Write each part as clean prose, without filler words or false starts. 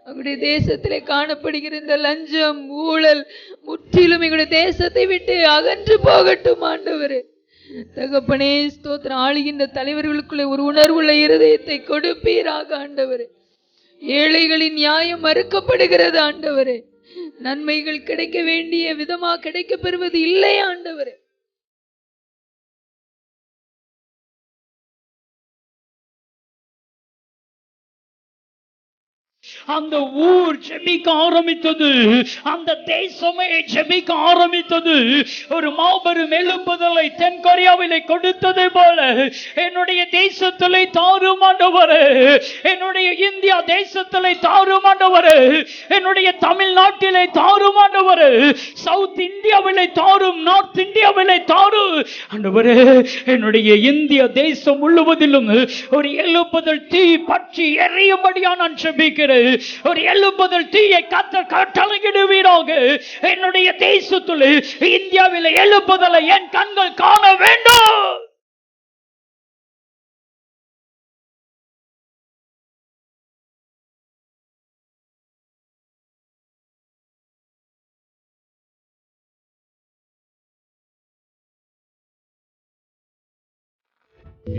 அவருடைய தேசத்திலே காணப்படுகிற இந்த லஞ்சம் ஊழல் முற்றிலும் எங்களுடைய தேசத்தை விட்டு அகன்று போகட்டும் ஆண்டவரே. தகப்பனே ஸ்தோத்திரம். ஆளுகின்ற தலைவர்களுக்குள்ளே ஒரு உணர்வுள்ள இருதயத்தை கொடுப்பீராக ஆண்டவரே. ஏழைகளின் நியாயம் மறுக்கப்படுகிறது ஆண்டவரே. நன்மைகள் கிடைக்க வேண்டிய விதமா கிடைக்க பெறுவது இல்லை ஆண்டவரே. அந்த ஊர் ஜெபிக்க ஆரம்பித்தது, அந்த தேசமே ஜெபிக்க ஆரம்பித்தது. ஒரு மாபெரும் எழுப்புதலை தென்கொரியாவிலே கொடுத்ததை போல என்னுடைய தேசத்திலே தாரும் ஆண்டவரே, என்னுடைய இந்தியா தேசத்திலே தாரும் ஆண்டவரே, என்னுடைய தமிழ்நாட்டிலே தாரும் ஆண்டவரே, சவுத் இந்தியாவிலே தாரும், நார்த் இந்தியாவிலே தாரும் ஆண்டவரே. என்னுடைய இந்திய தேசம் முழுவதிலும் ஒரு எழுப்புதல் தீ பற்றி எரியும்படியா நான் ஜெபிக்கிறேன். ஒரு எழுப்புதல் தீயை கர்த்தர் கட்டளையிடுவீராக. என்னுடைய தேசத்தில் இந்தியாவில் எழுப்புதலை என் கண்கள் காண வேண்டும்.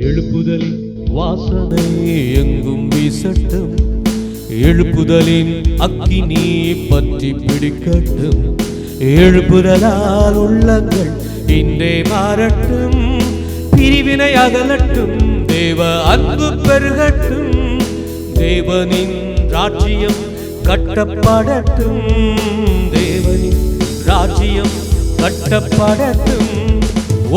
எழுப்புதலின் வாசனை எங்கும் வீசட்டும், எழுப்புதலின் அக்கினி பற்றி பிடிக்கட்டும், எழுப்புதலால் உள்ளங்கள் இன்றே மாறட்டும், பிரிவினை அகலட்டும், தேவ அன்பு பெருகட்டும், தேவனின் ராஜ்யம் கட்டப்படட்டும், தேவனின் ராஜ்யம் கட்டப்படட்டும்.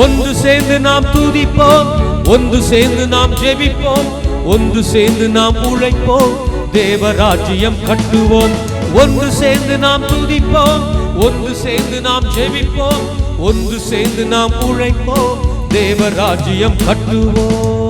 ஒன்று சேர்ந்து நாம் துதிப்போம், ஒன்று சேர்ந்து நாம் ஜெபிப்போம், ஒன்று சேர்ந்து நாம் உழைப்போம், தேவராஜ்யம் கட்டுவோம். ஒன்று சேர்ந்து நாம் துதிப்போம், ஒன்று சேர்ந்து நாம் ஜெபிப்போம், ஒன்று சேர்ந்து நாம் உழைப்போம், தேவராஜ்யம் கட்டுவோம்.